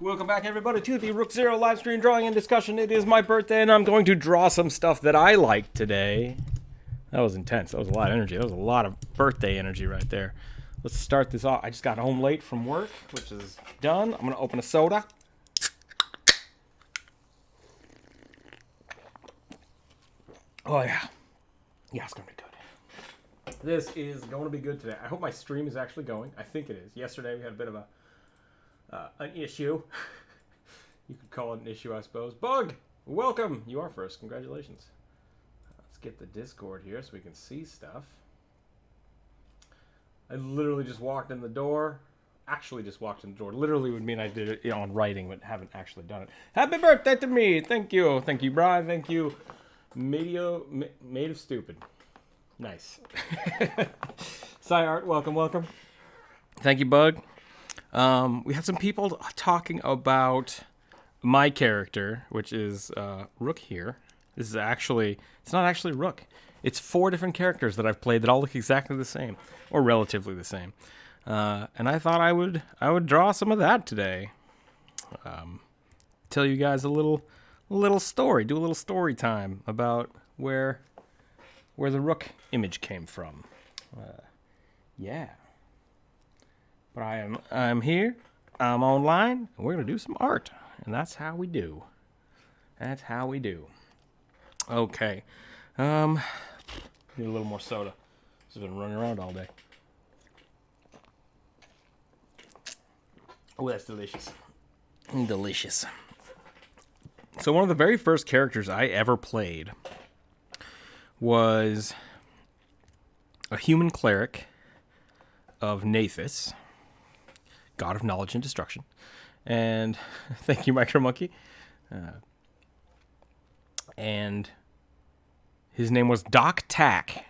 Welcome back, everybody, to the Rookzer0 live stream drawing and discussion. It is my birthday, and I'm going to draw some stuff that I like today. That was intense. That was a lot of energy. That was a lot of birthday energy right there. Let's start this off. I just got home late from work, which is done. I'm going to open a soda. Oh, yeah. Yeah, it's going to be good. This is going to be good today. I hope my stream is actually going. I think it is. Yesterday, we had a bit of an issue. You could call it an issue, I suppose. Bug, welcome. You are first. Congratulations. Let's get the Discord here so we can see stuff. I literally just walked in the door. Actually just walked in the door. Literally would mean I did it on writing, but haven't actually done it. Happy birthday to me. Thank you. Thank you, Brian. Thank you. Made of Stupid. Nice. Sci Art, welcome, welcome. Thank you, Bug. We had some people talking about my character, which is Rook here. This is actually, it's not actually Rook. It's 4 different characters that I've played that all look exactly the same, or relatively the same. And I thought I would draw some of that today. Tell you guys a little story, do a little story time about where the Rook image came from. Yeah. But I'm here, I'm online, and we're going to do some art. And that's how we do. That's how we do. Okay. Need a little more soda. This has been running around all day. Oh, that's delicious. Delicious. So one of the very first characters I ever played was a human cleric of Nathis, God of Knowledge and Destruction. And thank you, Micro Monkey. And his name was Doc Tack.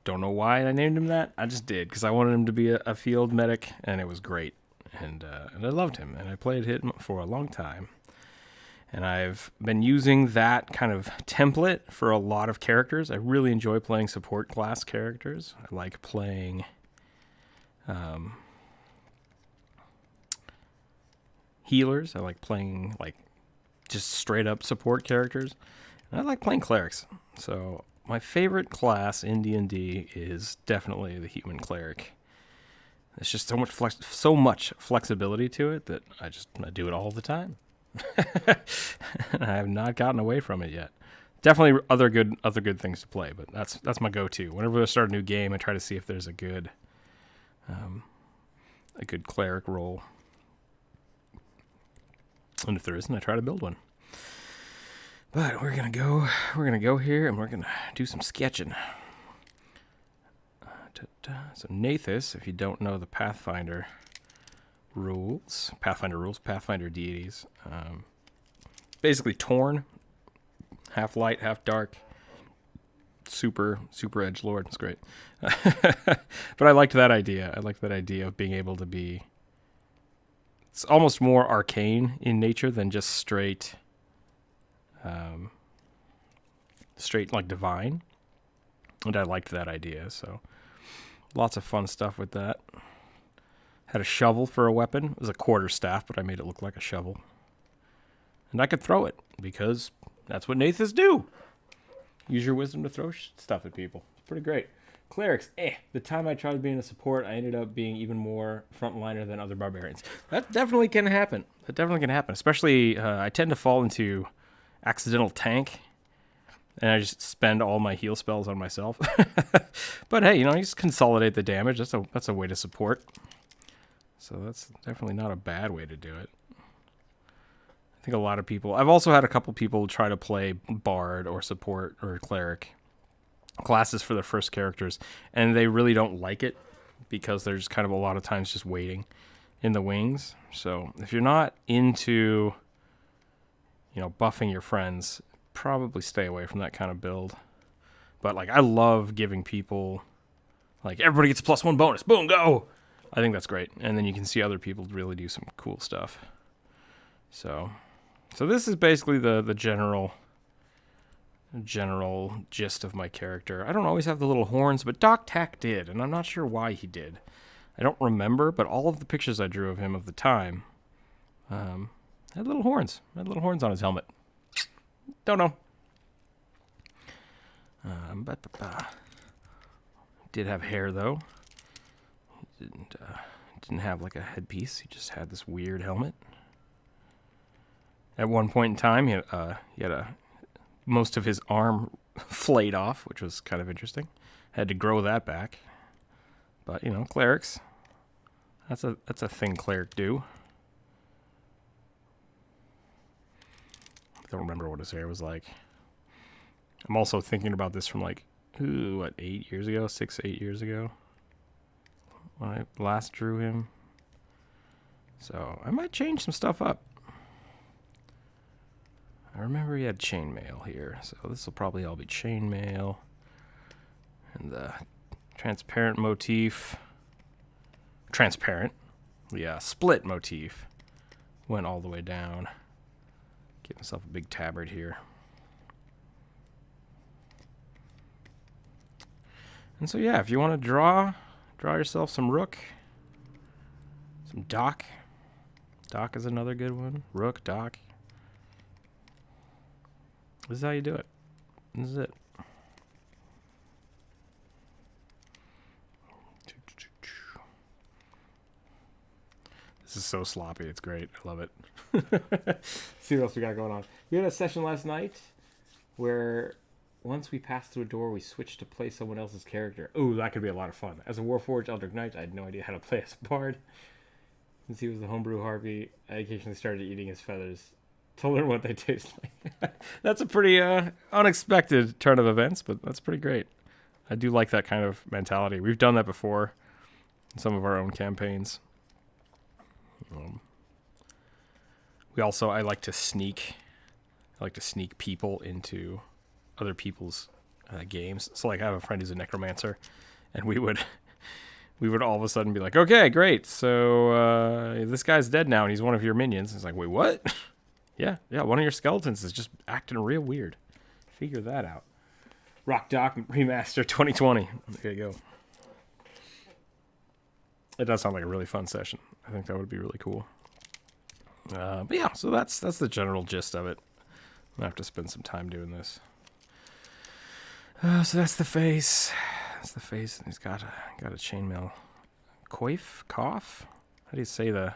Don't know why I named him that. I just did, because I wanted him to be a field medic, and it was great. And I loved him, and I played him for a long time. And I've been using that kind of template for a lot of characters. I really enjoy playing support class characters. I like playing healers. I like playing just straight up support characters. And I like playing clerics. So my favorite class in D&D is definitely the human cleric. There's just so much flexibility to it that I do it all the time. I have not gotten away from it yet. Definitely other good things to play, but that's my go-to. Whenever I start a new game, I try to see if there's a good cleric role. And if there isn't, I try to build one. But we're gonna go here and we're gonna do some sketching. So Nathis, if you don't know the Pathfinder rules, Pathfinder deities, basically Torn, half light, half dark, super edgelord. It's great. But I liked that idea. I liked that idea of being able to be, it's almost more arcane in nature than just straight like divine. And I liked that idea, so lots of fun stuff with that. Had a shovel for a weapon. It was a quarterstaff, but I made it look like a shovel. And I could throw it, because that's what Nathis do. Use your wisdom to throw stuff at people. It's pretty great. Clerics, The time I tried being a support, I ended up being even more frontliner than other barbarians. That definitely can happen. Especially, I tend to fall into accidental tank, and I just spend all my heal spells on myself. But hey, you just consolidate the damage. That's a way to support. So that's definitely not a bad way to do it. I think a lot of people... I've also had a couple people try to play Bard or Support or Cleric classes for their first characters, and they really don't like it because they're just kind of a lot of times just waiting in the wings. So if you're not into, buffing your friends, probably stay away from that kind of build. But, I love giving people, everybody gets a +1 bonus. Boom, go! I think that's great. And then you can see other people really do some cool stuff. So this is basically the general gist of my character. I don't always have the little horns, but Doc Tack did, and I'm not sure why he did. I don't remember, but all of the pictures I drew of him of the time Had little horns. Had little horns on his helmet. Don't know. Did have hair though. He didn't have like a headpiece. He just had this weird helmet. At one point in time, he had most of his arm flayed off, which was kind of interesting. Had to grow that back. But you know, clerics. That's a thing cleric do. I don't remember what his hair was like. I'm also thinking about this from like, 8 years ago? 6-8 years ago? When I last drew him. So, I might change some stuff up. I remember he had chainmail here, so this will probably all be chainmail. And the transparent motif. Transparent. The split motif went all the way down. Give myself a big tabard here. And so yeah, if you want to draw yourself some Rook, some Doc. Doc is another good one. Rook, Doc. This is how you do it. This is it. This is so sloppy. It's great. I love it. See what else we got going on. We had a session last night where once we passed through a door, we switched to play someone else's character. Ooh, that could be a lot of fun. As a Warforged Eldritch Knight, I had no idea how to play as a bard. Since he was the homebrew Harvey, I occasionally started eating his feathers to learn what they taste like. That's a pretty unexpected turn of events, but that's pretty great. I do like that kind of mentality. We've done that before in some of our own campaigns. I like to sneak people into other people's games. So like I have a friend who's a necromancer, and we would all of a sudden be like, okay, great. So this guy's dead now and he's one of your minions. It's like, wait, what? yeah, one of your skeletons is just acting real weird. Figure that out. Rock Doc Remaster 2020. There you go. It does sound like a really fun session. I think that would be really cool. But yeah, so that's the general gist of it. I'm gonna have to spend some time doing this. So that's the face. That's the face, and he's got a chainmail coif. How do you say the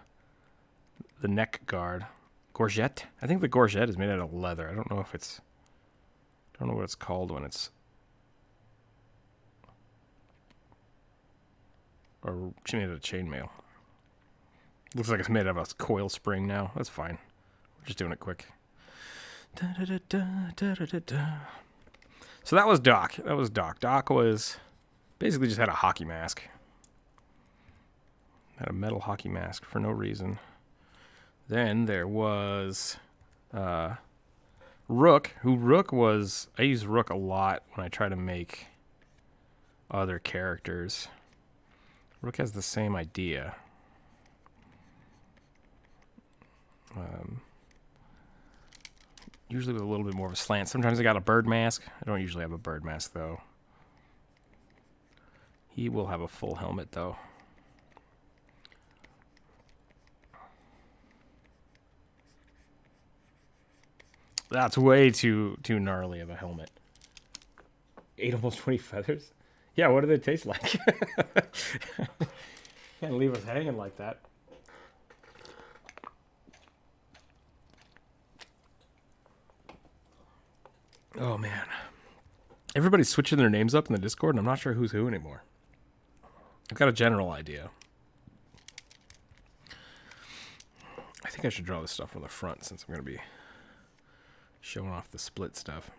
neck guard? Gorget. I think the gorget is made out of leather. I don't know what it's called when it's. Or made out of chainmail. Looks like it's made out of a coil spring now. That's fine. We're just doing it quick. So that was Doc. Doc was basically just had a hockey mask. Had a metal hockey mask for no reason. Then there was Rook. I use Rook a lot when I try to make other characters. Rook has the same idea. Usually with a little bit more of a slant. Sometimes I got a bird mask. I don't usually have a bird mask, though. He will have a full helmet, though. That's way too gnarly of a helmet. Ate almost 20 feathers? Yeah, what do they taste like? Can't leave us hanging like that. Oh, man. Everybody's switching their names up in the Discord, and I'm not sure who's who anymore. I've got a general idea. I think I should draw this stuff on the front since I'm going to be showing off the split stuff.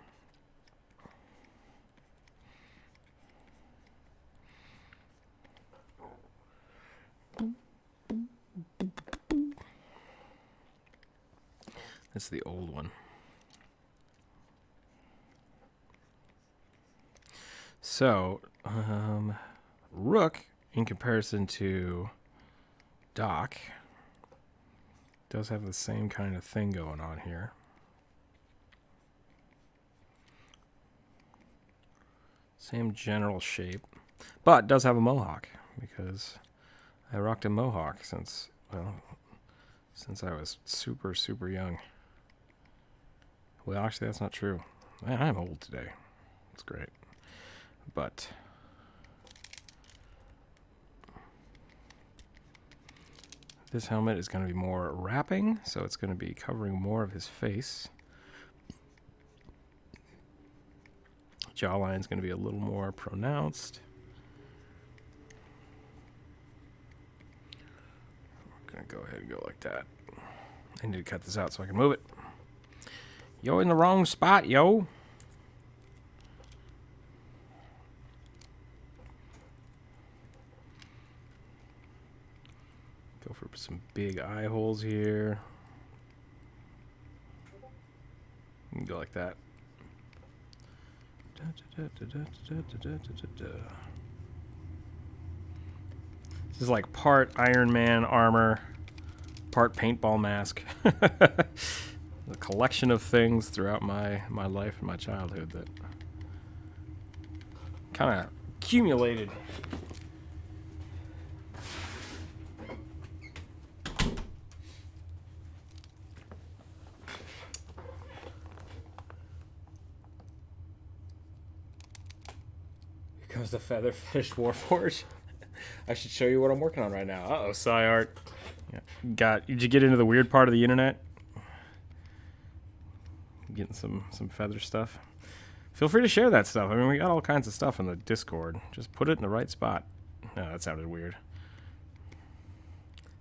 That's the old one. So, Rook, in comparison to Doc, does have the same kind of thing going on here. Same general shape, but does have a mohawk because I rocked a mohawk since since I was super, super young. Well, actually, that's not true. Man, I'm old today. It's great. But this helmet is going to be more wrapping, so it's going to be covering more of his face. Jawline's going to be a little more pronounced. We're going to go ahead and go like that. I need to cut this out so I can move it. You're in the wrong spot, yo. Go for some big eye holes here. You can go like that. This is like part Iron Man armor, part paintball mask. A collection of things throughout my life and my childhood that kind of accumulated. Here comes the Feather Fetish Warforged. I should show you what I'm working on right now. Uh-oh, Psy Art. Yeah. Did you get into the weird part of the internet? Getting some feather stuff. Feel free to share that stuff. I mean, we got all kinds of stuff in the Discord. Just put it in the right spot. No, that sounded weird.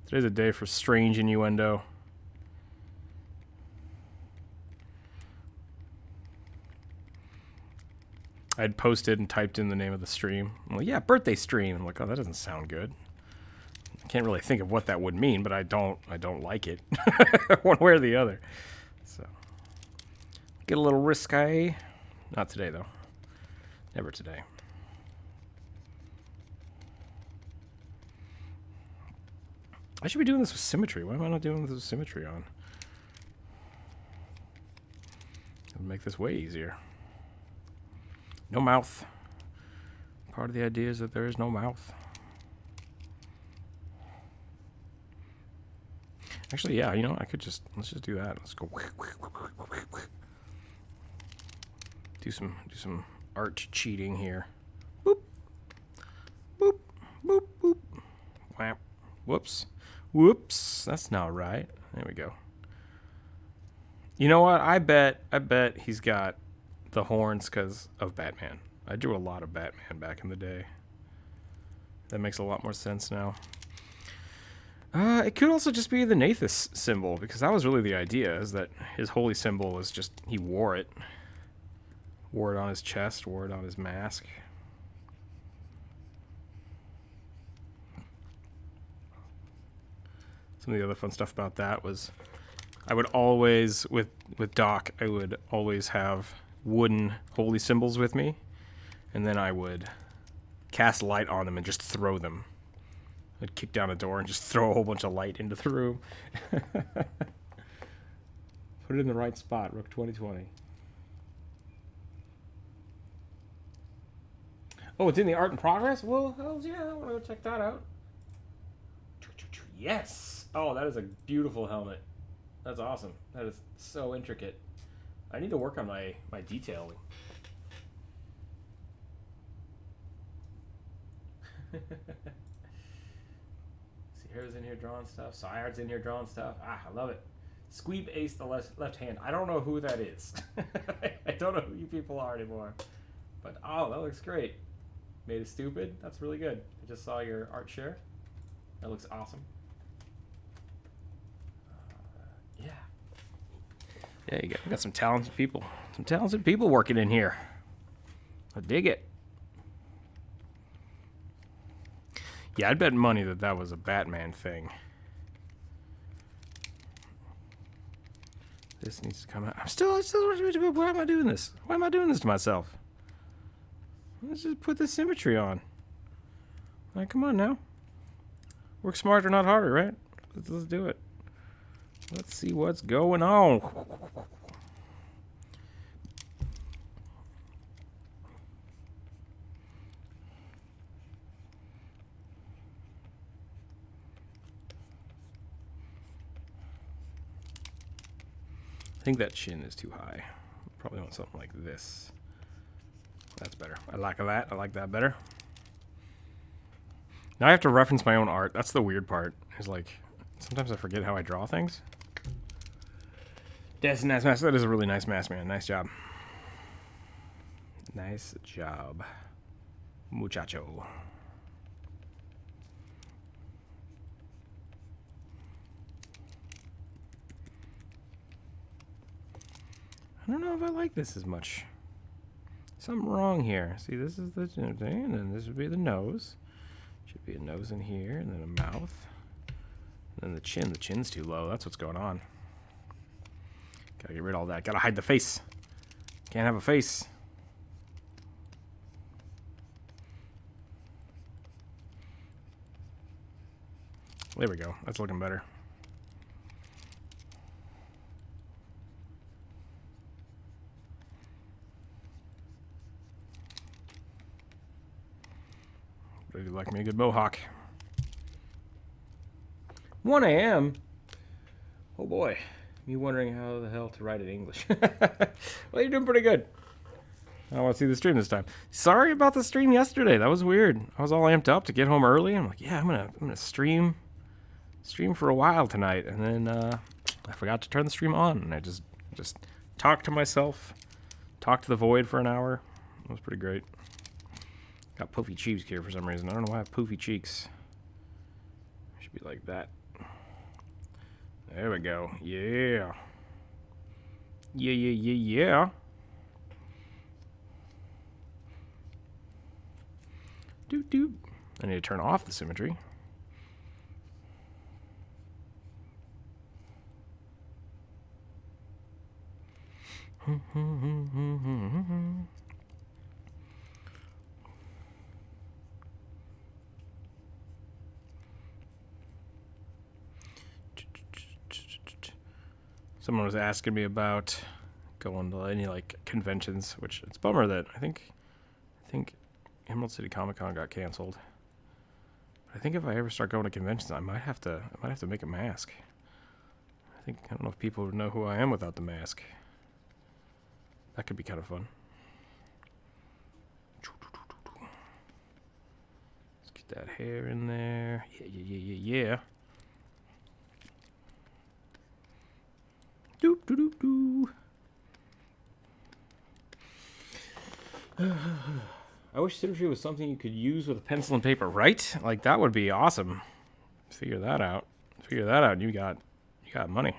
Today's a day for strange innuendo. I'd posted and typed in the name of the stream. I'm like, yeah, birthday stream. I'm like, oh, that doesn't sound good. I can't really think of what that would mean, but I don't like it one way or the other. So get a little risque. Not today though. Never today. I should be doing this with symmetry. Why am I not doing this with symmetry on? It'll make this way easier. No mouth. Part of the idea is that there is no mouth. Actually, yeah, you know, let's just do that. Let's go. Do some art cheating here. Boop. Boop. Boop. Boop. Whap. Whoops. Whoops. That's not right. There we go. You know what? I bet he's got the horns because of Batman. I drew a lot of Batman back in the day. That makes a lot more sense now. It could also just be the Nathus symbol, because that was really the idea, is that his holy symbol was just, he wore it. Wore it on his chest, wore it on his mask. Some of the other fun stuff about that was I would always, with Doc, I would always have wooden holy symbols with me, and then I would cast light on them and just throw them. I'd kick down a door and just throw a whole bunch of light into the room. Put it in the right spot, Rook 2020. Oh, it's in the art in progress? Well, hells yeah, I want to go check that out. Yes! Oh, that is a beautiful helmet. That's awesome. That is so intricate. I need to work on my detailing. Hero's in here drawing stuff. Psyart's in here drawing stuff. Ah, I love it. Squeeb Ace the left hand. I don't know who that is. I don't know who you people are anymore. But, oh, that looks great. Made it stupid. That's really good. I just saw your art share. That looks awesome. Yeah. Yeah, you got some talented people. Some talented people working in here. I dig it. Yeah, I'd bet money that that was a Batman thing. This needs to come out. Why am I doing this? Why am I doing this to myself? Let's just put the symmetry on. All right, come on now. Work smarter, not harder, right? Let's do it. Let's see what's going on. think that chin is too high. Probably want something like this. That's better. I like that. I like that better. Now I have to reference my own art. That's the weird part. Is like, sometimes I forget how I draw things. That's a nice mask. That is a really nice mask, man. Nice job. Nice job, muchacho. I don't know if I like this as much. Something wrong here. See, this is the thing, and then this would be the nose. Should be a nose in here, and then a mouth. And then the chin. The chin's too low. That's what's going on. Gotta get rid of all that. Gotta hide the face. Can't have a face. There we go. That's looking better. They do like me a good mohawk. 1 a.m. Oh boy. Me wondering how the hell to write in English. Well, you're doing pretty good. I want to see the stream this time. Sorry about the stream yesterday. That was weird. I was all amped up to get home early. I'm like, yeah, I'm gonna stream for a while tonight, and then I forgot to turn the stream on, and I just talked to myself, talked to the void for an hour. It was pretty great. Got poofy cheeks here for some reason. I don't know why I have poofy cheeks. Should be like that. There we go. Yeah. Yeah. Doop. I need to turn off the symmetry. Someone was asking me about going to any like conventions, which it's a bummer that I think Emerald City Comic Con got canceled. I think if I ever start going to conventions, I might have to make a mask. I don't know if people would know who I am without the mask. That could be kind of fun. Let's get that hair in there. Yeah. Doop. I wish symmetry was something you could use with a pencil and paper, right? Like, that would be awesome. Figure that out. And you got money.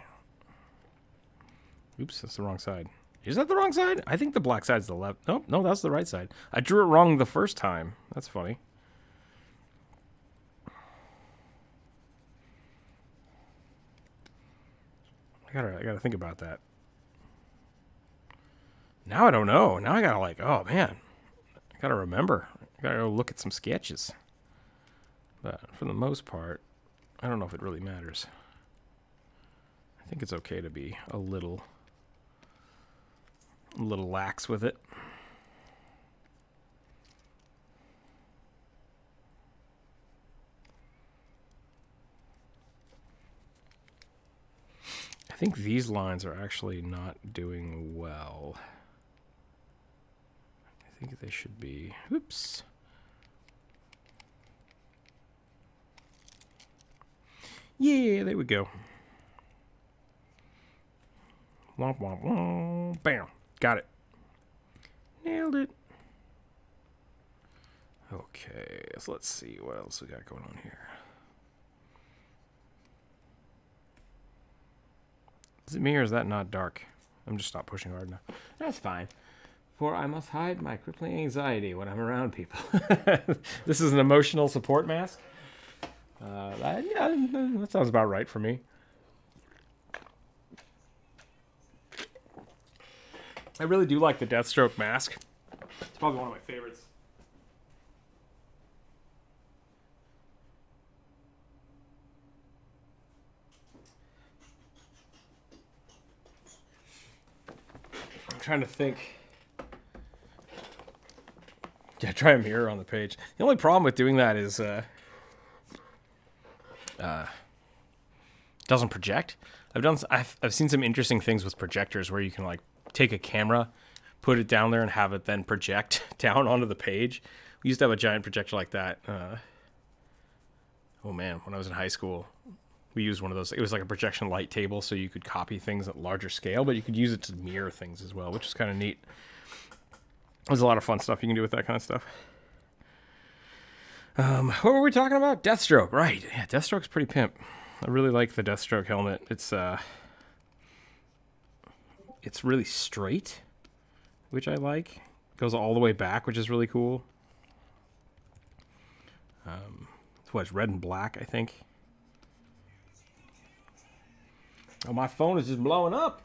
Oops, that's the wrong side. Is that the wrong side? I think the black side's the left. Nope, no, that's the right side. I drew it wrong the first time. That's funny. I gotta think about that. Now I don't know. Now I gotta oh man. I gotta remember. I gotta go look at some sketches. But for the most part, I don't know if it really matters. I think it's okay to be a little lax with it. I think these lines are actually not doing well. I think they should be. Oops. Yeah, there we go. Womp womp womp. Bam. Got it. Nailed it. Okay, so let's see what else we got going on here. Is it me or is that not dark? I'm just not pushing hard now. That's fine. For I must hide my crippling anxiety when I'm around people. This is an emotional support mask. Yeah, that sounds about right for me. I really do like the Deathstroke mask. It's probably one of my favorites. I'm trying to think. Yeah, try a mirror on the page. The only problem with doing that is doesn't project. I've seen some interesting things with projectors where you can like take a camera, put it down there, and have it then project down onto the page. We used to have a giant projector like that. Oh man, when I was in high school, we used one of those. It was like a projection light table, so you could copy things at larger scale, but you could use it to mirror things as well, which is kind of neat. There's a lot of fun stuff you can do with that kind of stuff. What were we talking about? Deathstroke, right? Yeah, Deathstroke's pretty pimp. I really like the Deathstroke helmet. It's really straight, which I like. Goes all the way back, which is really cool. It's red and black, I think. Oh, my phone is just blowing up.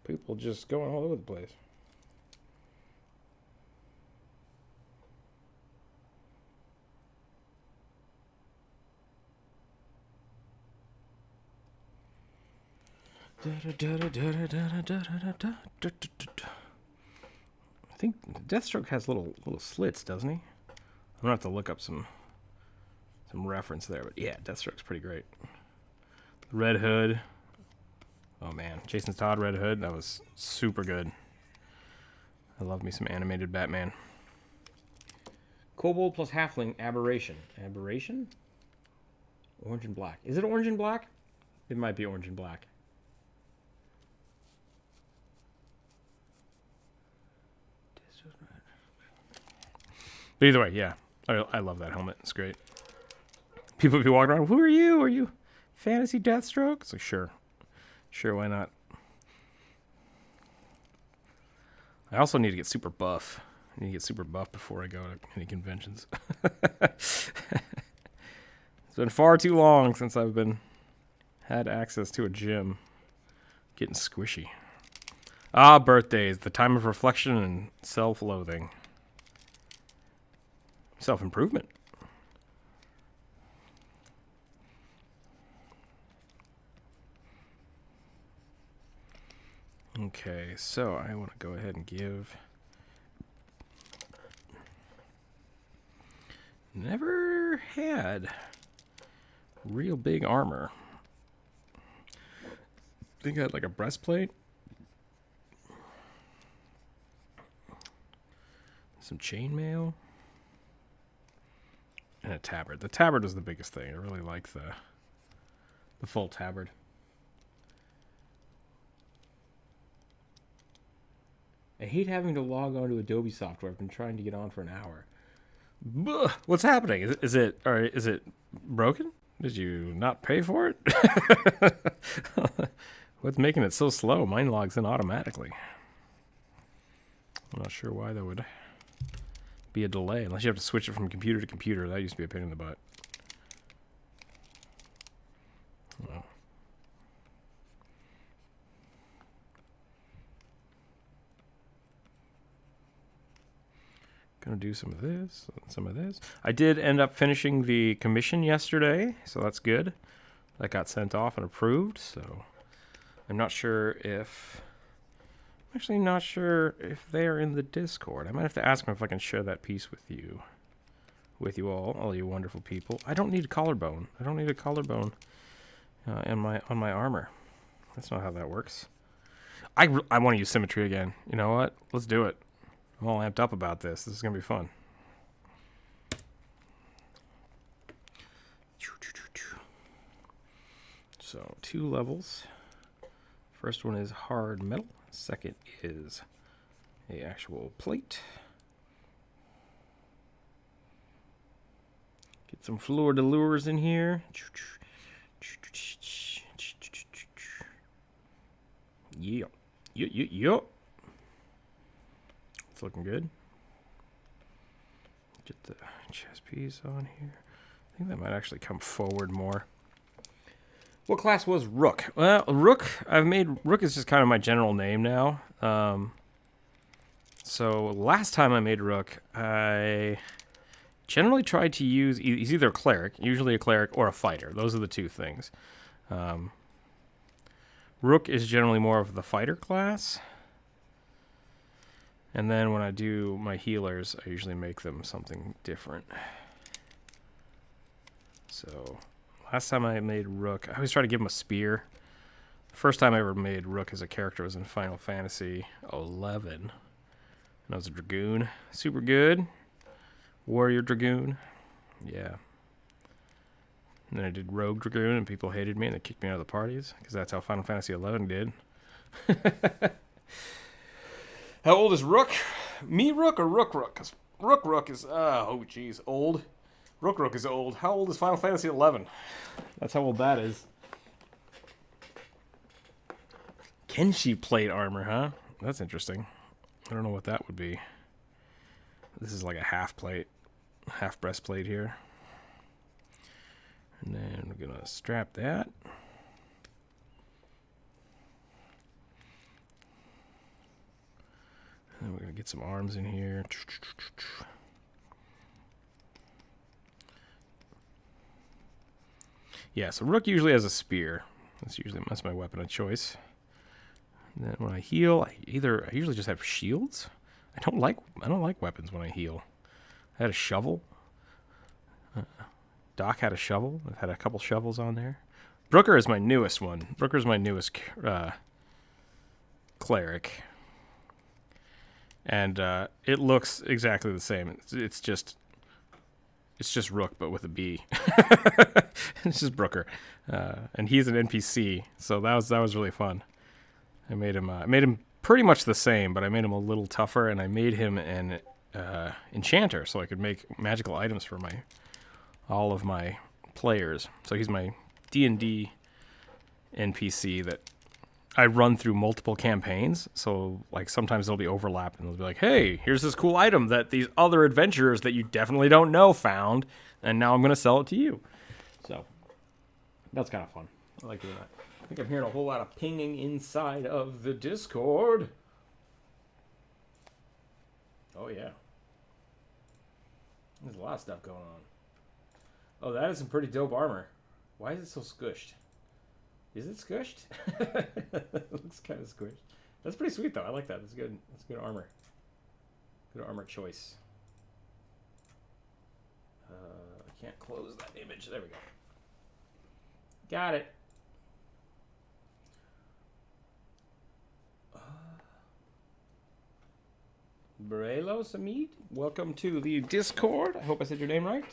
People just going all over the place. I think Deathstroke has little slits, doesn't he? I'm gonna have to look up some reference there, but yeah, Deathstroke's pretty great. Red Hood. Oh man, Jason Todd Red Hood, that was super good. I love me some animated Batman. Kobold plus Halfling Aberration. Aberration? Orange and black. Is it orange and black? It might be orange and black. But either way, yeah. I love that helmet. It's great. People be walking around, who are you? Are you Fantasy Deathstroke? It's like, sure. Sure, why not? I also need to get super buff. I need to get super buff before I go to any conventions. It's been far too long since I've had access to a gym. Getting squishy. Ah, birthdays. The time of reflection and self-loathing. Self-improvement. Okay, so I want to go ahead and give... Never had real big armor. I think I had like a breastplate. Some chainmail. And a tabard. The tabard was the biggest thing. I really like the full tabard. I hate having to log on to Adobe software. I've been trying to get on for an hour. Buh! What's happening? Is it broken? Did you not pay for it? What's making it so slow? Mine logs in automatically. I'm not sure why that would be a delay, unless you have to switch it from computer to computer. That used to be a pain in the butt. Oh. Gonna do some of this, some of this. I did end up finishing the commission yesterday, so that's good. That got sent off and approved, so I'm not sure if... I'm actually not sure if they're in the Discord. I might have to ask them if I can share that piece with you all you wonderful people. I don't need a collarbone. I don't need a collarbone on my armor. That's not how that works. I want to use symmetry again. You know what? Let's do it. I'm all amped up about this. This is going to be fun. So, 2 levels. First one is hard metal. Second is a actual plate. Get some fleur de lures in here. Yeah. Yup. It's looking good. Get the chess piece on here. I think that might actually come forward more. What class was Rook? Well, Rook is just kind of my general name now. So last time I made Rook, I generally tried to use, he's either a cleric, usually a cleric, or a fighter. Those are the two things. Rook is generally more of the fighter class. And then when I do my healers, I usually make them something different. So Last time I made Rook, I always try to give him a spear. First time I ever made Rook as a character was in Final Fantasy 11. And I was a Dragoon. Super good. Warrior Dragoon. Yeah. And then I did Rogue Dragoon, and people hated me, and they kicked me out of the parties, because that's how Final Fantasy 11 did. How old is Rook? Me Rook or Rook? Because Rook is, oh geez, old. Rook is old. How old is Final Fantasy 11? That's how old that is. Kenshi plate armor, huh? That's interesting. I don't know what that would be. This is like a half plate, half breastplate here. And then we're gonna strap that. And we're gonna get some arms in here. Yeah, so Rook usually has a spear. That's my weapon of choice. And then when I heal, I usually just have shields. I don't like weapons when I heal. I had a shovel. Doc had a shovel. I've had a couple shovels on there. Brooker is my newest one. Brooker's my newest cleric. And it looks exactly the same. It's just Rook, but with a B. It's just Brooker. And he's an NPC, so that was really fun. I made him pretty much the same, but I made him a little tougher, and I made him an enchanter, so I could make magical items for all of my players. So he's my D&D NPC that I run through multiple campaigns. So like sometimes they'll be overlapped, and they'll be like, "Hey, here's this cool item that these other adventurers that you definitely don't know found, and now I'm going to sell it to you." So that's kind of fun. I like doing that. I think I'm hearing a whole lot of pinging inside of the Discord. Oh, yeah. There's a lot of stuff going on. Oh, that is some pretty dope armor. Why is it so squished? Is it squished? It looks kind of squished. That's pretty sweet, though. I like that. That's good. That's good armor. Good armor choice. I can't close that image. There we go. Got it. Brelo Samid, welcome to the Discord. I hope I said your name right.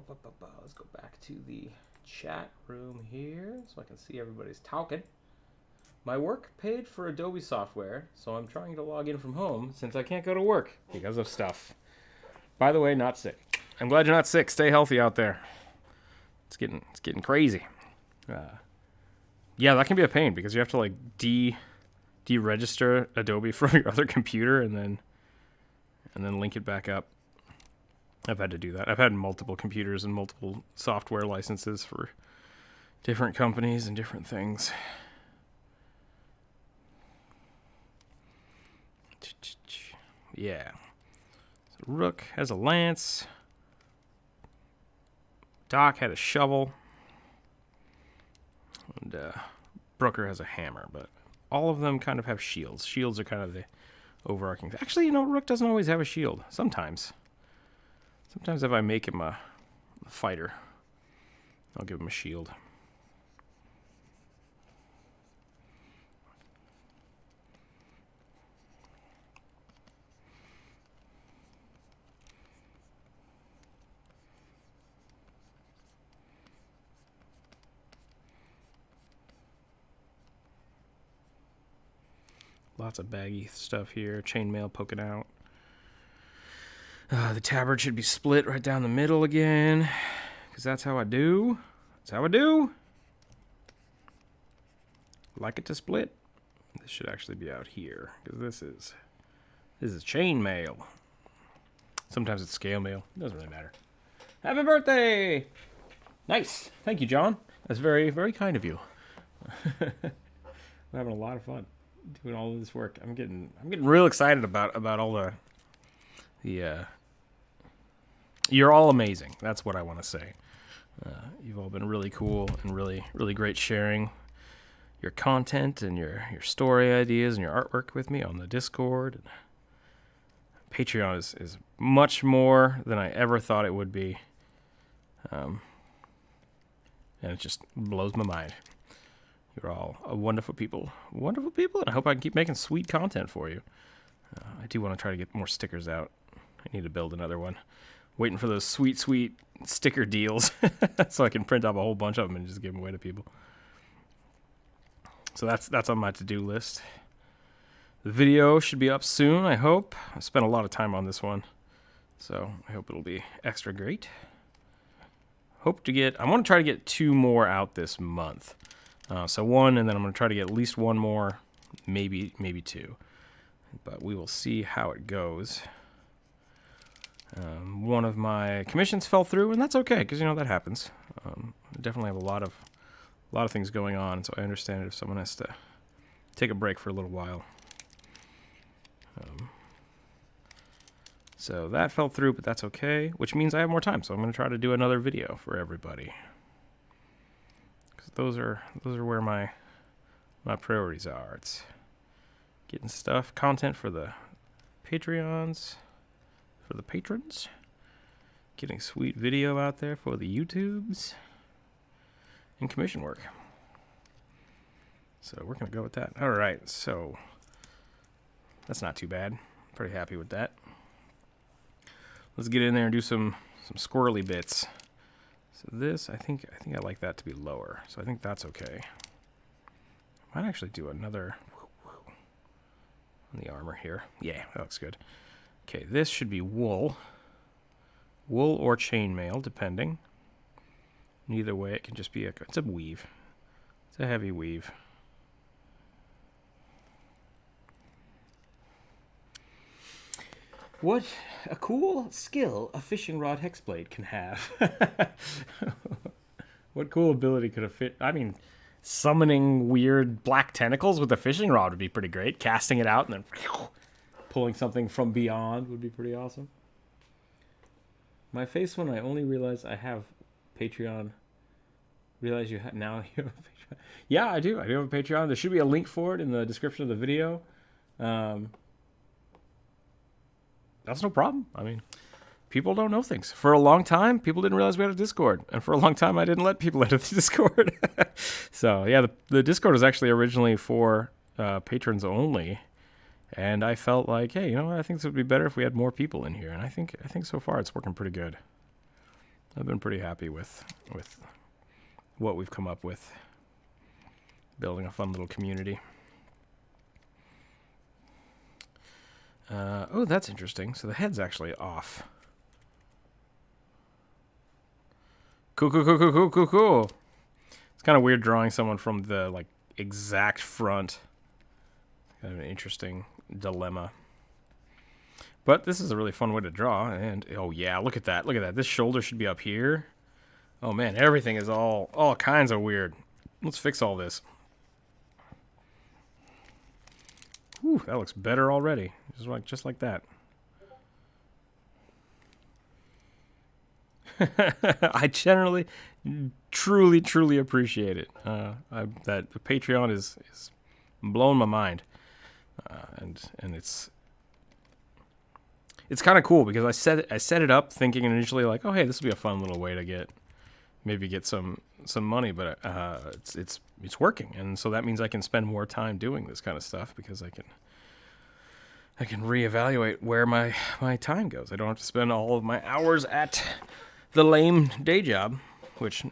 Let's go back to the chat room here so I can see everybody's talking. My work paid for Adobe software, so I'm trying to log in from home since I can't go to work because of stuff. By the way, not sick. I'm glad you're not sick. Stay healthy out there. It's getting crazy. Yeah, that can be a pain because you have to like deregister Adobe from your other computer and then link it back up. I've had to do that. I've had multiple computers and multiple software licenses for different companies and different things. Yeah. So Rook has a lance. Doc had a shovel. And Brooker has a hammer, but all of them kind of have shields. Shields are kind of the overarching. Actually, you know, Rook doesn't always have a shield. Sometimes if I make him a fighter, I'll give him a shield. Lots of baggy stuff here. Chainmail poking out. The tabard should be split right down the middle again, because that's how I do. That's how I do. Like it to split. This should actually be out here, because this is chainmail. Sometimes it's scale mail. It doesn't really matter. Happy birthday! Nice. Thank you, John. That's very, very kind of you. I'm having a lot of fun doing all of this work. I'm getting real excited about all the you're all amazing. That's what I want to say. You've all been really cool and really, really great sharing your content and your story ideas and your artwork with me on the Discord. Patreon is much more than I ever thought it would be. And it just blows my mind. You're all wonderful people. Wonderful people, and I hope I can keep making sweet content for you. I do want to try to get more stickers out. I need to build another one. Waiting for those sweet, sweet sticker deals so I can print up a whole bunch of them and just give them away to people. So that's on my to-do list. The video should be up soon, I hope. I spent a lot of time on this one, so I hope it'll be extra great. I want to try to get 2 more out this month. So 1, and then I'm going to try to get at least 1 more, maybe 2. But we will see how it goes. One of my commissions fell through, and that's okay, because, that happens. I definitely have a lot of things going on, so I understand it if someone has to take a break for a little while. So that fell through, but that's okay, which means I have more time, so I'm going to try to do another video for everybody. Because those are where my priorities are. It's getting content for the Patreons, for the patrons, getting sweet video out there for the YouTubes, and commission work. So we're going to go with that. All right, so that's not too bad. Pretty happy with that. Let's get in there and do some squirrely bits. So this, I think I like that to be lower. So I think that's okay. Might actually do another on the armor here. Yeah, that looks good. Okay, this should be wool. Wool or chainmail, depending. Either way, it can just be it's a weave. It's a heavy weave. What a cool skill a fishing rod hex blade can have. What cool ability could a fit? I mean, summoning weird black tentacles with a fishing rod would be pretty great. Casting it out and then pulling something from beyond would be pretty awesome. My face when I only realized I have Patreon. Realize you now you have a Patreon. Yeah, I do. I do have a Patreon. There should be a link for it in the description of the video. That's no problem. I mean, people don't know things. For a long time, people didn't realize we had a Discord. And for a long time, I didn't let people into the Discord. So, yeah, the Discord was actually originally for patrons only. And I felt like, hey, I think this would be better if we had more people in here. And I think so far it's working pretty good. I've been pretty happy with what we've come up with. Building a fun little community. Oh, that's interesting. So the head's actually off. Cool. It's kind of weird drawing someone from the exact front. Kind of an interesting dilemma. But this is a really fun way to draw. And oh yeah, look at that. Look at that. This shoulder should be up here. Oh man, everything is all kinds of weird. Let's fix all this. Whew, that looks better already. Just like that. I generally, truly appreciate it. That the Patreon is blowing my mind, and it's kind of cool because I set it up thinking initially like, oh hey, this will be a fun little way to get some money, but it's working, and so that means I can spend more time doing this kind of stuff because I can reevaluate where my time goes. I don't have to spend all of my hours at the lame day job, which,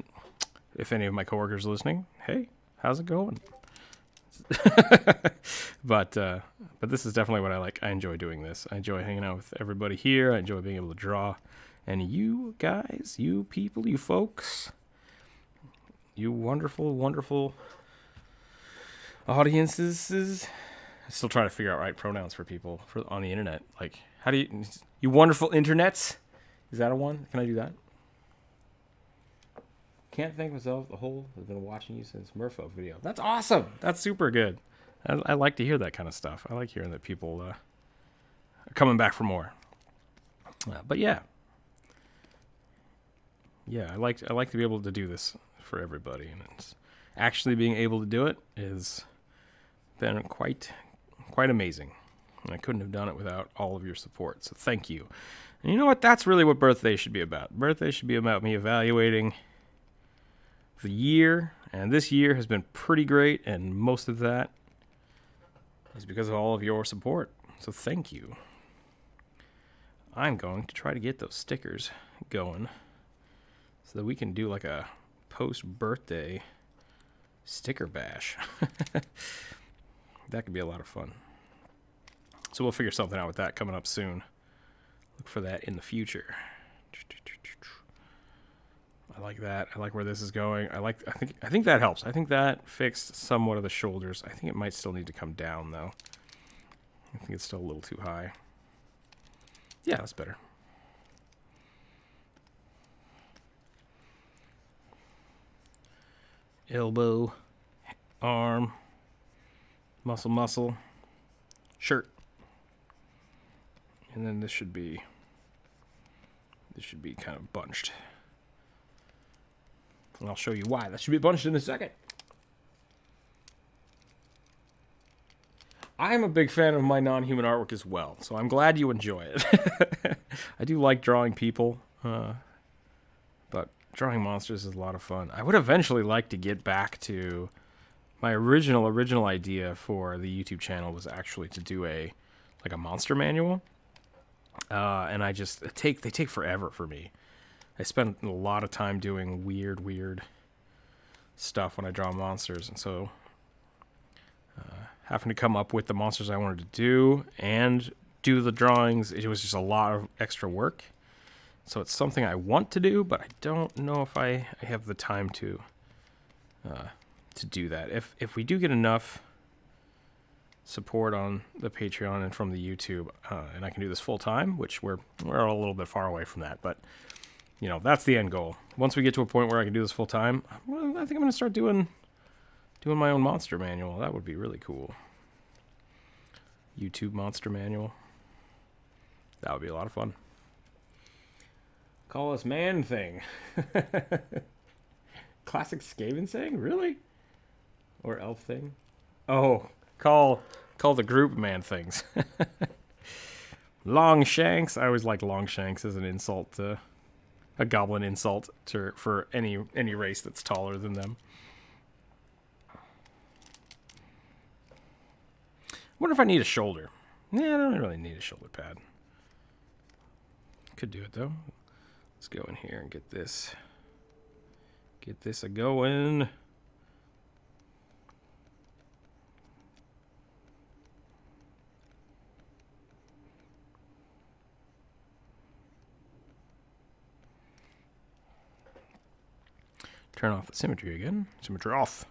if any of my coworkers are listening, hey, how's it going? But this is definitely what I like. I enjoy doing this. I enjoy hanging out with everybody here. I enjoy being able to draw. And you guys, you people, you folks, you wonderful, wonderful audiences. I still trying to figure out right pronouns for people on the internet. Like, how do you wonderful internets? Is that a one? Can I do that? Can't thank myself. The whole I've been watching you since Murpho video. That's awesome. That's super good. I like to hear that kind of stuff. I like hearing that people are coming back for more. But yeah. Yeah, I like to be able to do this for everybody, and it's actually being able to do it is been quite amazing. And I couldn't have done it without all of your support. So thank you. And you know what? That's really what birthday should be about. Birthday should be about me evaluating the year, and this year has been pretty great, and most of that is because of all of your support. So thank you. I'm going to try to get those stickers going so that we can do like a post-birthday sticker bash. That could be a lot of fun. So we'll figure something out with that coming up soon. Look for that in the future. I like that. I like where this is going. I think that helps. I think that fixed somewhat of the shoulders. I think it might still need to come down though. I think it's still a little too high. Yeah, that's better. Elbow, arm, muscle, shirt. And then this should be kind of bunched. And I'll show you why. That should be bunched in a second. I'm a big fan of my non-human artwork as well, so I'm glad you enjoy it. I do like drawing people, but drawing monsters is a lot of fun. I would eventually like to get back to my original idea for the YouTube channel was actually to do a monster manual, and they take forever for me. I spend a lot of time doing weird stuff when I draw monsters, and so having to come up with the monsters I wanted to do and do the drawings, it was just a lot of extra work. So it's something I want to do, but I don't know if I have the time to do that. If we do get enough support on the Patreon and from the YouTube, and I can do this full time, which we're a little bit far away from that, but you know, that's the end goal. Once we get to a point where I can do this full time, well, I think I'm going to start doing my own monster manual. That would be really cool. YouTube monster manual. That would be a lot of fun. Call us man thing. Classic Skaven saying? Really? Or elf thing? Oh, call the group man things. Long shanks. I always like long shanks as an insult to a goblin insult for any race that's taller than them. I wonder if I need a shoulder. Yeah, I don't really need a shoulder pad. Could do it though. Let's go in here and get this a going. Turn off the symmetry again. Symmetry off.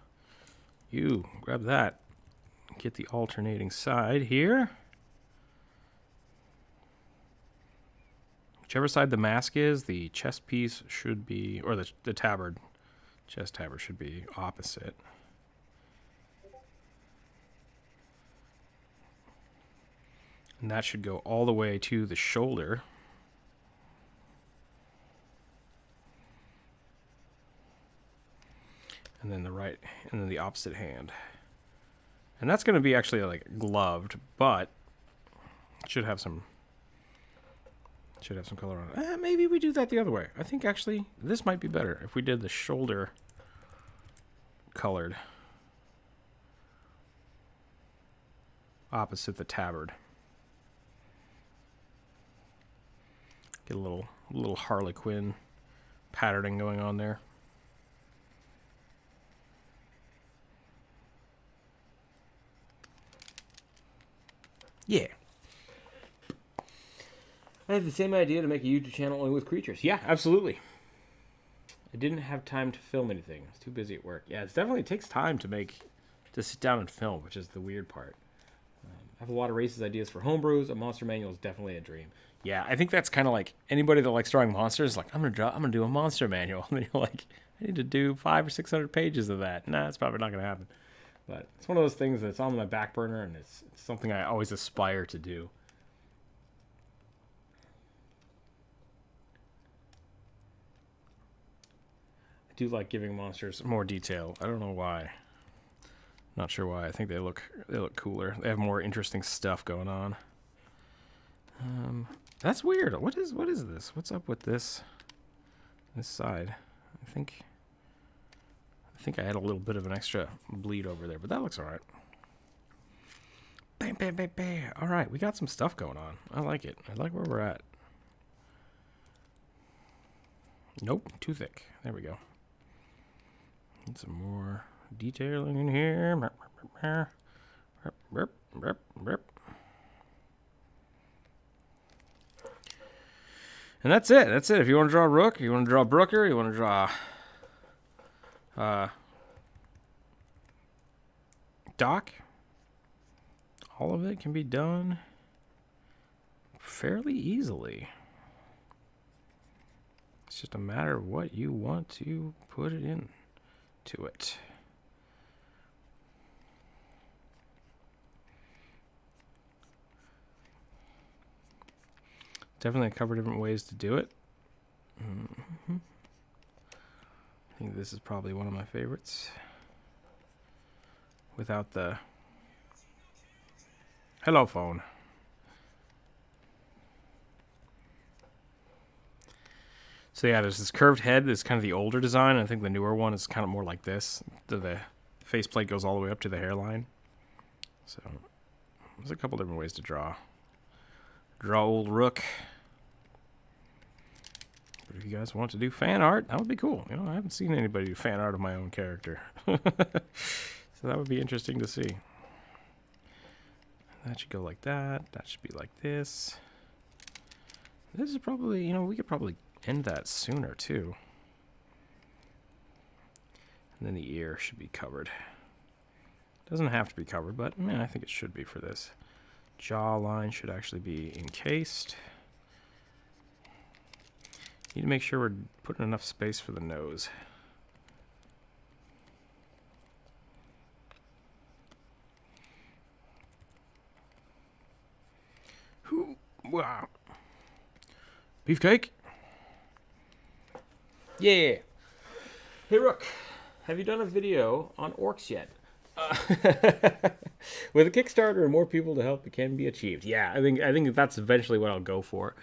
You grab that. Get the alternating side here. Whichever side the mask is, the chest piece should be, or the tabard, chest tabard should be opposite. And that should go all the way to the shoulder. And then the opposite hand. And that's going to be actually like gloved, but it should have some color on it. Maybe we do that the other way. I think actually this might be better if we did the shoulder colored opposite the tabard. Get a little Harlequin patterning going on there. Yeah. I had the same idea to make a YouTube channel only with creatures. Yeah, absolutely. I didn't have time to film anything. I was too busy at work. Yeah, it definitely takes time to sit down and film, which is the weird part. I have a lot of races ideas for homebrews. A monster manual is definitely a dream. Yeah, I think that's kind of like anybody that likes drawing monsters. Like, I'm gonna do a monster manual, and then you're like, I need to do 500 or 600 pages of that. Nah, it's probably not gonna happen. But it's one of those things that's on my back burner, and it's something I always aspire to do. I do like giving monsters more detail. I don't know why. Not sure why. I think they look cooler. They have more interesting stuff going on. That's weird. What is this? What's up with this side? I think I think I had a little bit of an extra bleed over there, but that looks all right. Bam, bam, bam, bam. All right, we got some stuff going on. I like it. I like where we're at. Nope, too thick. There we go. Need some more detailing in here. And that's it. That's it. If you want to draw Rook, you want to draw Brooker, you want to draw Doc, all of it can be done fairly easily. It's just a matter of what you want to put it into it. Definitely a couple different ways to do it. I think this is probably one of my favorites. Without the hello phone. So yeah, there's this curved head that's kind of the older design. I think the newer one is kind of more like this. The faceplate goes all the way up to the hairline. So there's a couple different ways to draw. Draw old Rook. But if you guys want to do fan art, that would be cool. You know, I haven't seen anybody do fan art of my own character. So that would be interesting to see. That should go like that. That should be like this. This is probably, you know, we could probably end that sooner too. And then the ear should be covered. Doesn't have to be covered, but man, I think it should be for this. Jawline should actually be encased. Need to make sure we're putting enough space for the nose. Wow. Beefcake? Yeah. Hey, Rook, have you done a video on orcs yet? With a Kickstarter and more people to help, it can be achieved. Yeah, I think that's eventually what I'll go for.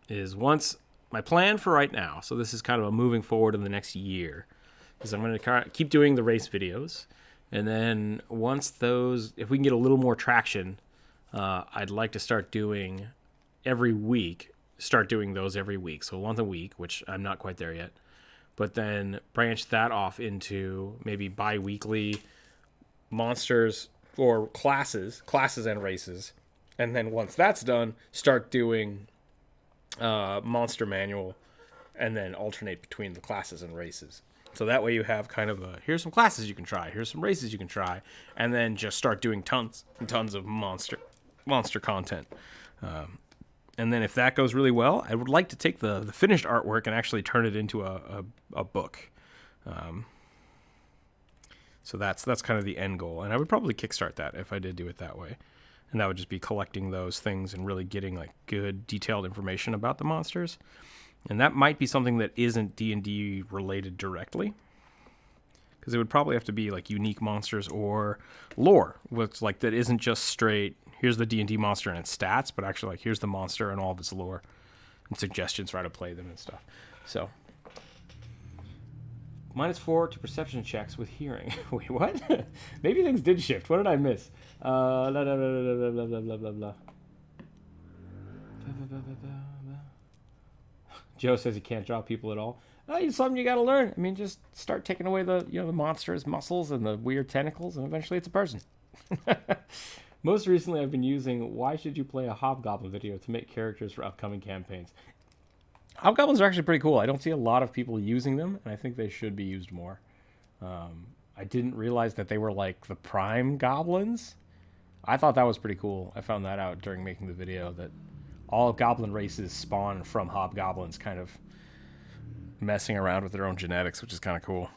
Is once my plan for right now, so this is kind of a moving forward in the next year, is I'm going to keep doing the race videos. And then once those, if we can get a little more traction, I'd like to start doing every week, those every week. So once a week, which I'm not quite there yet. But then branch that off into maybe bi-weekly monsters or classes and races. And then once that's done, start doing monster manual and then alternate between the classes and races. So that way you have kind of here's some classes you can try, here's some races you can try, and then just start doing tons and tons of monster content. And then if that goes really well, I would like to take the finished artwork and actually turn it into a book. So that's kind of the end goal. And I would probably kickstart that if I did do it that way. And that would just be collecting those things and really getting like good detailed information about the monsters. And that might be something that isn't D&D related directly, because it would probably have to be like unique monsters or lore, which like that isn't just straight here's the D&D monster and its stats, but actually like here's the monster and all of its lore and suggestions for how to play them and stuff. So -4 to perception checks with hearing. Wait, what? Maybe things did shift. What did I miss? Blah, blah, blah, blah, blah, blah, blah, blah. Joe says he can't draw people at all. It's something you got to learn. I mean, just start taking away the monster's muscles and the weird tentacles, and eventually it's a person. Most recently, I've been using "Why should you play a hobgoblin" video to make characters for upcoming campaigns. Hobgoblins are actually pretty cool. I don't see a lot of people using them, and I think they should be used more. I didn't realize that they were like the prime goblins. I thought that was pretty cool. I found that out during making the video, that all goblin races spawn from hobgoblins kind of messing around with their own genetics, which is kind of cool.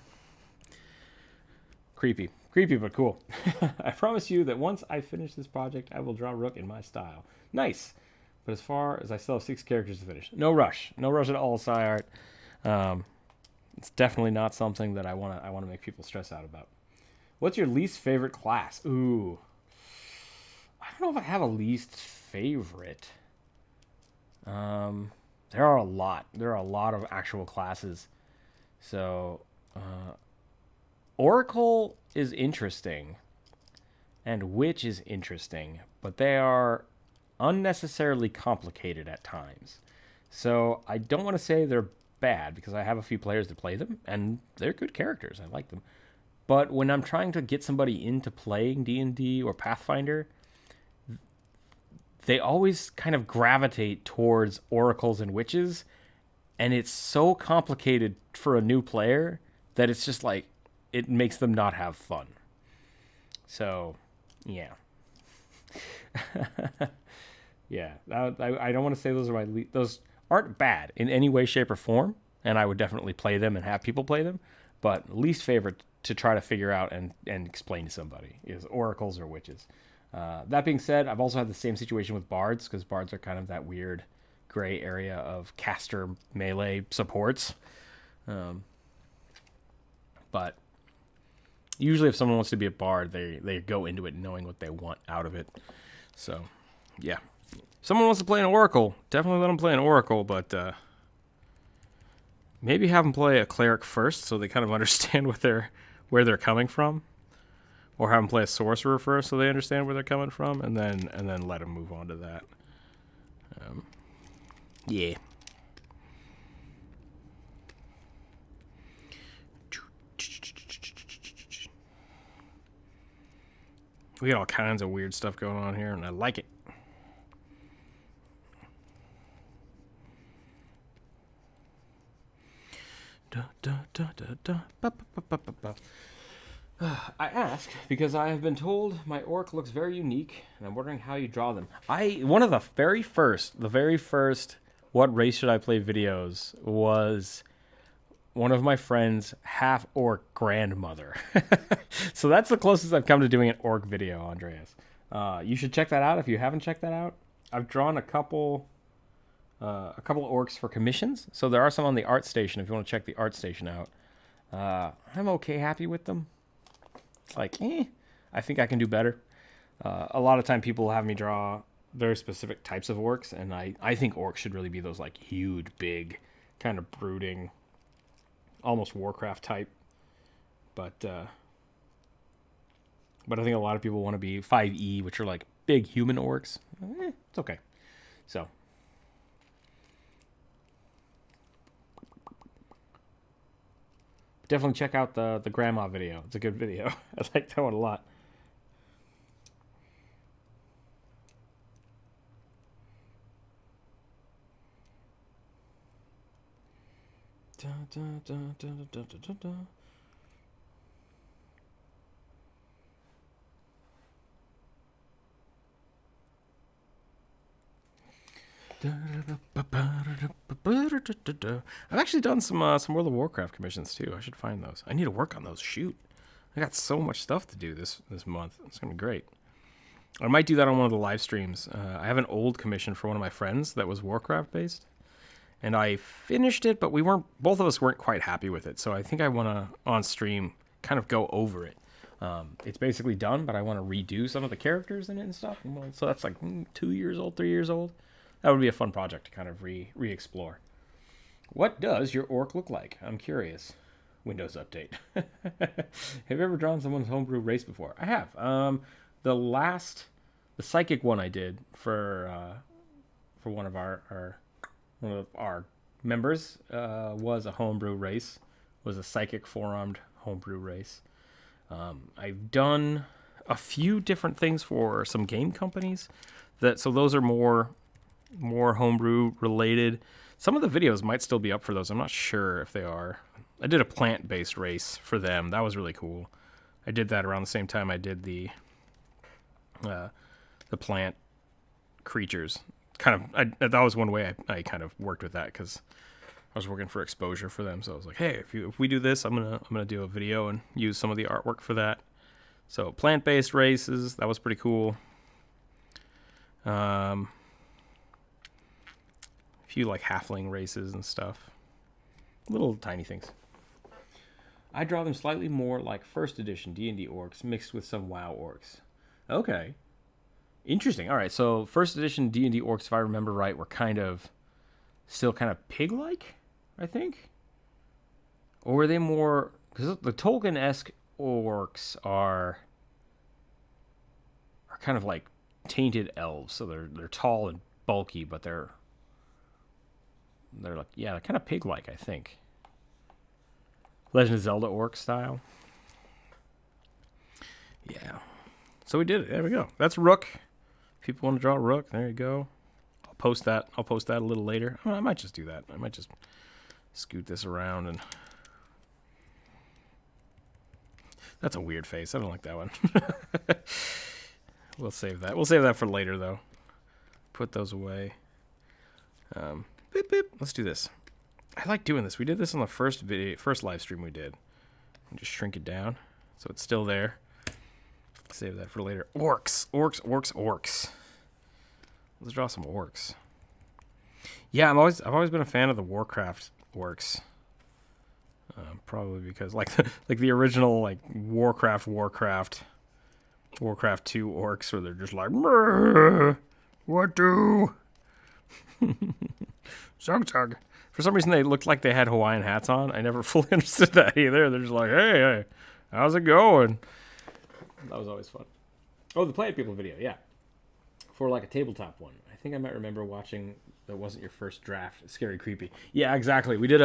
Creepy, but cool. I promise you that once I finish this project, I will draw Rook in my style. Nice. But as far as I still have 6 characters to finish. No rush at all, SciArt. It's definitely not something that I want to make people stress out about. What's your least favorite class? Ooh. I don't know if I have a least favorite. There are a lot. There are a lot of actual classes. So Oracle is interesting, and Witch is interesting, but they are unnecessarily complicated at times. So I don't want to say they're bad because I have a few players that play them, and they're good characters. I like them. But when I'm trying to get somebody into playing D&D or Pathfinder, they always kind of gravitate towards oracles and witches, and it's so complicated for a new player that it's just like it makes them not have fun. So, yeah. Yeah, I don't want to say those are those aren't bad in any way, shape, or form, and I would definitely play them and have people play them. But least favorite to try to figure out and explain to somebody is oracles or witches. That being said, I've also had the same situation with bards because bards are kind of that weird gray area of caster melee supports. But usually if someone wants to be a bard, they go into it knowing what they want out of it. So, yeah. If someone wants to play an oracle, definitely let them play an oracle, but maybe have them play a cleric first so they kind of understand where they're coming from. Or have them play a sorcerer first so they understand where they're coming from, and then let them move on to that. Yeah. We got all kinds of weird stuff going on here, and I like it. I ask because I have been told my orc looks very unique, and I'm wondering how you draw them. One of the very first what race should I play videos was one of my friend's half-orc grandmother. So that's the closest I've come to doing an orc video, Andreas. You should check that out if you haven't checked that out. I've drawn a couple orcs for commissions, so there are some on the art station if you want to check the art station out. I'm okay, happy with them. Like, I think I can do better. A lot of time people have me draw very specific types of orcs, and I think orcs should really be those like huge, big, kind of brooding, almost Warcraft type. But I think a lot of people want to be 5e, which are like big human orcs. It's okay. So. Definitely check out the grandma video. It's a good video. I like that one a lot. I've actually done some World of Warcraft commissions too. I should find those. I need to work on those. Shoot, I got so much stuff to do this month. It's gonna be great. I might do that on one of the live streams. I have an old commission for one of my friends that was Warcraft based, and I finished it, but both of us weren't quite happy with it. So I think I want to on stream kind of go over it. It's basically done, but I want to redo some of the characters in it and stuff. So that's like 2 years old, 3 years old. That would be a fun project to kind of re-explore. What does your orc look like? I'm curious. Windows update. Have you ever drawn someone's homebrew race before? I have. The psychic one I did for one of our members was a homebrew race. Was a psychic 4-armed homebrew race. I've done a few different things for some game companies. So those are more homebrew related. Some of the videos might still be up for those. I'm not sure if they are. I did a plant-based race for them. That was really cool. I did that around the same time I did the plant creatures. That was one way I kind of worked with that because I was working for exposure for them. So I was like, hey, if we do this, I'm gonna do a video and use some of the artwork for that. So plant-based races, that was pretty cool. Few like halfling races and stuff. Little tiny things. I draw them slightly more like first edition D&D orcs mixed with some WoW orcs. Okay. Interesting. All right, so first edition D&D orcs, if I remember right, were still kind of pig-like, I think? Or were they more because the Tolkien-esque orcs are kind of like tainted elves, so they're tall and bulky, but they're like, yeah, they're kind of pig-like, I think. Legend of Zelda orc style. Yeah. So we did it. There we go. That's Rook. If people want to draw Rook, there you go. I'll post that a little later. I might just do that. I might just scoot this around and... That's a weird face. I don't like that one. We'll save that. We'll save that for later, though. Put those away. Beep, beep. Let's do this. I like doing this. We did this on the first live stream we did. And just shrink it down so it's still there. Save that for later. Orcs. Let's draw some orcs. Yeah, I've always been a fan of the Warcraft orcs. Probably because like the original like Warcraft 2 orcs, where they're just like, what do? Zug. For some reason, they looked like they had Hawaiian hats on. I never fully understood that either. They're just like, hey, how's it going? That was always fun. Oh, the Play It People video, yeah. For like a tabletop one. I think I might remember watching. That wasn't your first draft. Scary Creepy. Yeah, exactly. We did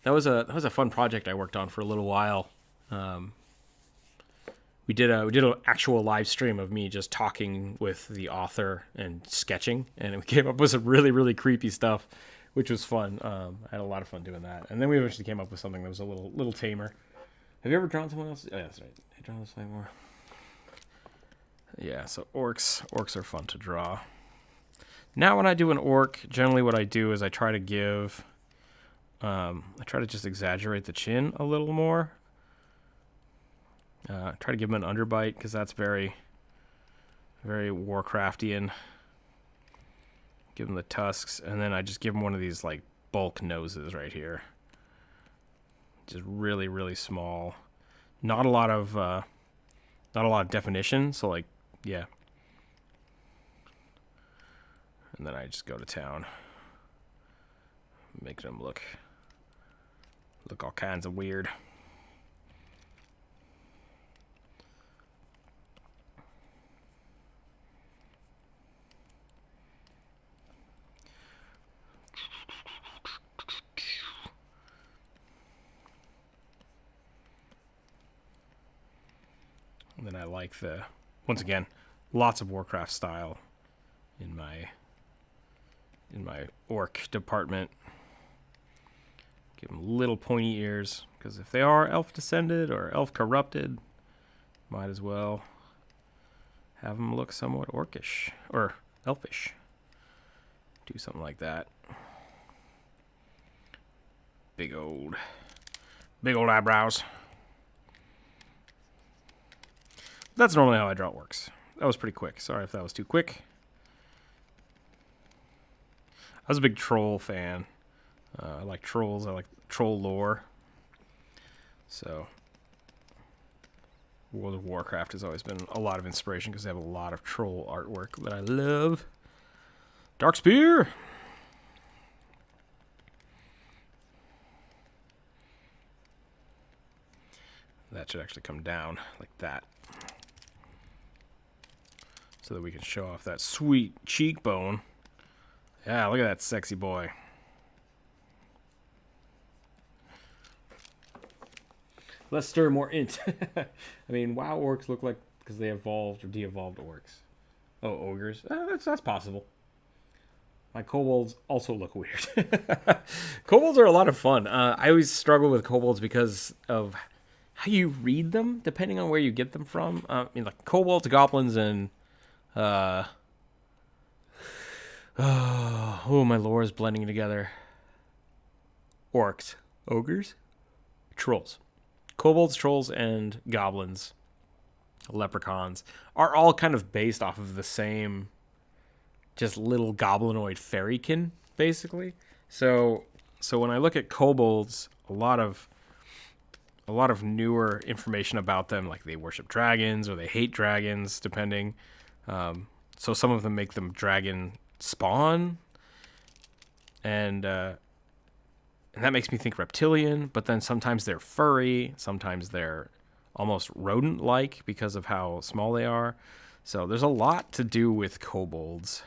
that was a fun project I worked on for a little while. We did an actual live stream of me just talking with the author and sketching, and we came up with some really, really creepy stuff, which was fun. I had a lot of fun doing that, and then we eventually came up with something that was a little tamer. Have you ever drawn someone else? Oh, yeah, that's right. I drawn this way more. Yeah, so orcs are fun to draw. Now when I do an orc, generally what I do is I try to just exaggerate the chin a little more. Try to give him an underbite because that's very, very Warcraftian. Give him the tusks, and then I just give him one of these like bulk noses right here. Just really, really small. Not a lot of definition. So like, yeah. And then I just go to town, making him look all kinds of weird. And then I like once again, lots of Warcraft style in my orc department. Give them little pointy ears, because if they are elf descended or elf corrupted, might as well have them look somewhat orcish or elfish. Do something like that. Big old eyebrows. That's normally how I draw orcs. That was pretty quick. Sorry if that was too quick. I was a big troll fan. I like trolls. I like troll lore. So, World of Warcraft has always been a lot of inspiration because they have a lot of troll artwork that I love. Dark Spear! That should actually come down like that, so that we can show off that sweet cheekbone. Yeah, look at that sexy boy. Let's stir more int. I mean, WoW orcs look like, because they evolved or de-evolved orcs. Oh, ogres. That's possible. My kobolds also look weird. Kobolds are a lot of fun. I always struggle with kobolds because of how you read them, depending on where you get them from. I mean, like kobolds, goblins, and oh, my lore is blending together. Orcs, ogres, trolls. Kobolds, trolls, and goblins, leprechauns, are all kind of based off of the same, just little goblinoid fairykin, basically. So when I look at kobolds, a lot of newer information about them, like they worship dragons or they hate dragons, depending. So some of them make them dragon spawn, and And that makes me think reptilian, but then sometimes they're furry, sometimes they're almost rodent-like because of how small they are. So there's a lot to do with kobolds.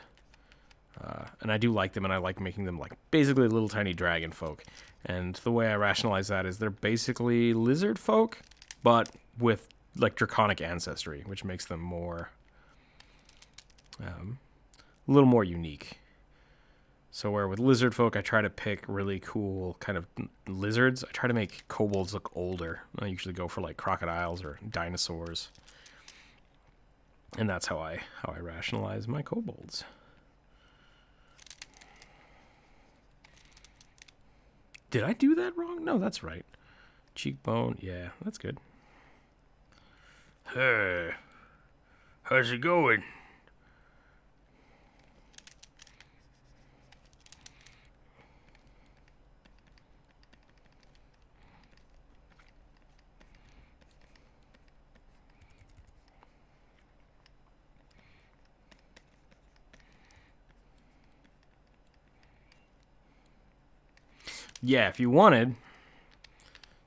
And I do like them, and I like making them like basically little tiny dragon folk. And the way I rationalize that is they're basically lizard folk, but with like draconic ancestry, which makes them more, a little more unique. So where with lizard folk, I try to pick really cool kind of lizards. I try to make kobolds look older. I usually go for like crocodiles or dinosaurs. And that's how I rationalize my kobolds. Did I do that wrong? No, that's right. Cheekbone, yeah, that's good. Hey, how's it going? Yeah, if you wanted,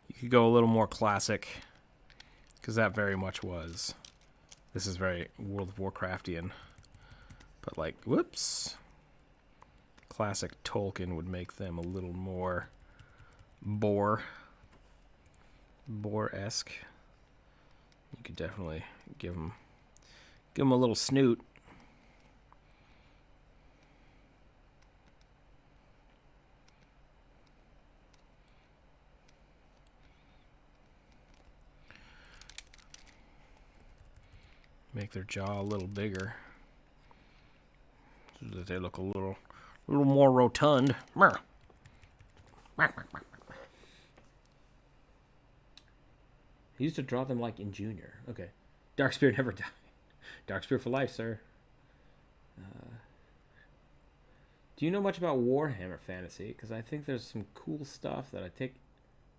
you could go a little more classic, because that very much was. This is very World of Warcraftian. But like, whoops. Classic Tolkien would make them a little more boar-esque. You could definitely give them a little snoot. Make their jaw a little bigger so that they look a little more rotund. He used to draw them like in Junior. Okay. Darkspear never died. Darkspear for life, sir. Do you know much about Warhammer Fantasy? Because I think there's some cool stuff that I take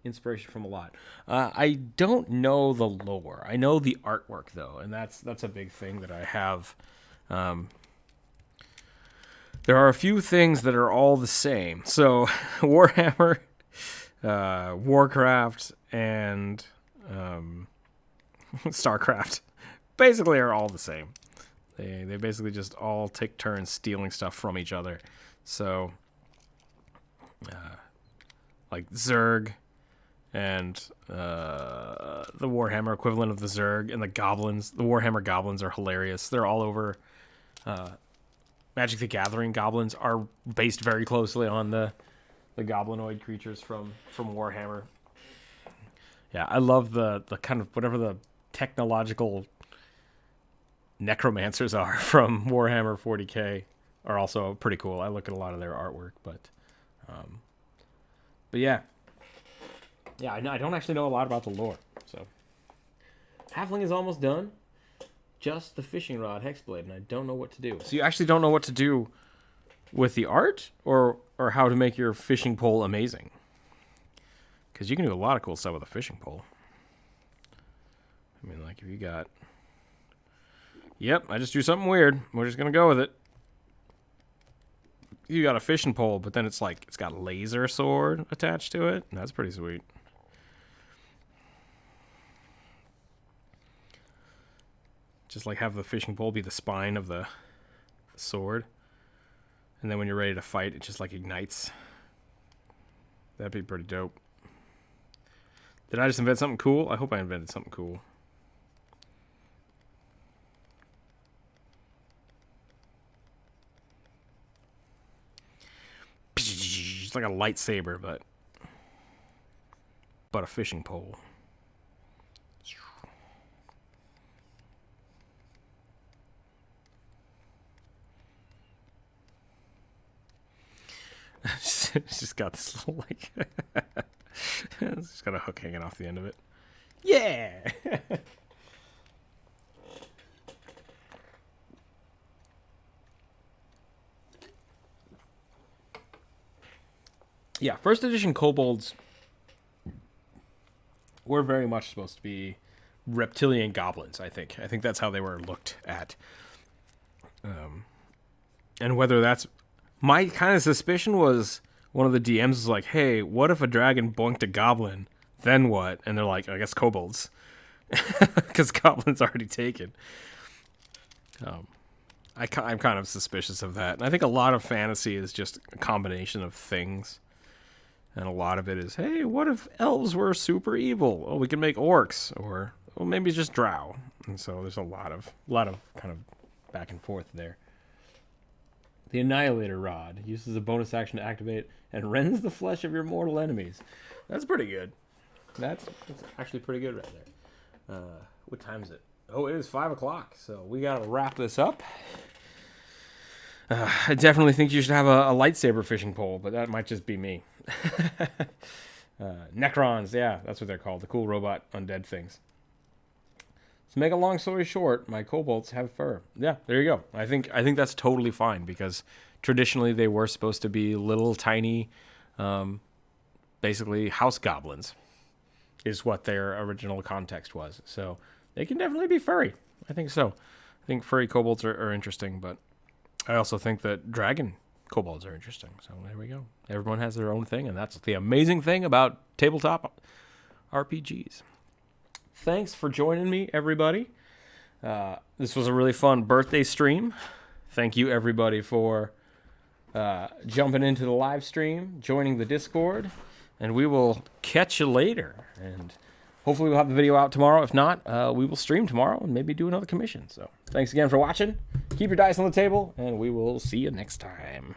inspiration from a lot. I don't know the lore. I know the artwork though, and that's a big thing that I have. There are a few things that are all the same. So Warhammer, Warcraft, and StarCraft basically are all the same. They basically just all take turns stealing stuff from each other. So like Zerg and the Warhammer equivalent of the Zerg and the goblins. The Warhammer goblins are hilarious. They're all over. Magic the Gathering goblins are based very closely on the goblinoid creatures from Warhammer. Yeah, I love the kind of whatever the technological necromancers are from Warhammer 40k are also pretty cool. I look at a lot of their artwork, but yeah. Yeah, I don't actually know a lot about the lore, so. Halfling is almost done. Just the fishing rod hexblade, and I don't know what to do. So you actually don't know what to do with the art, or how to make your fishing pole amazing? Because you can do a lot of cool stuff with a fishing pole. I mean, like, if you got... Yep, I just drew something weird. We're just going to go with it. You got a fishing pole, but then it's like, it's got a laser sword attached to it. That's pretty sweet. Just like have the fishing pole be the spine of the sword. And then when you're ready to fight, it just like ignites. That'd be pretty dope. Did I just invent something cool? I hope I invented something cool. It's like a lightsaber, but a fishing pole. It's just got this little, like... it's just got a hook hanging off the end of it. Yeah! Yeah, first edition kobolds were very much supposed to be reptilian goblins, I think. I think that's how they were looked at. And whether that's... My kind of suspicion was one of the DMs was like, hey, what if a dragon boinked a goblin? Then what? And they're like, I guess kobolds. Because goblins already taken. I'm kind of suspicious of that. And I think a lot of fantasy is just a combination of things. And a lot of it is, hey, what if elves were super evil? Oh, we can make orcs. Or, well, maybe it's just drow. And so there's a lot of kind of back and forth there. The Annihilator Rod uses a bonus action to activate and rends the flesh of your mortal enemies. That's pretty good. That's actually pretty good right there. What time is it? Oh, it is 5 o'clock, so we gotta wrap this up. I definitely think you should have a lightsaber fishing pole, but that might just be me. Necrons, yeah, that's what they're called. The cool robot undead things. To make a long story short, my kobolds have fur. Yeah, there you go. I think that's totally fine because traditionally they were supposed to be little tiny, basically house goblins, is what their original context was. So they can definitely be furry. I think so. I think furry kobolds are interesting, but I also think that dragon kobolds are interesting. So there we go. Everyone has their own thing, and that's the amazing thing about tabletop RPGs. Thanks for joining me, everybody. This was a really fun birthday stream. Thank you, everybody, for jumping into the live stream, joining the Discord, and we will catch you later. And hopefully we'll have the video out tomorrow. If not, we will stream tomorrow and maybe do another commission. So thanks again for watching. Keep your dice on the table, and we will see you next time.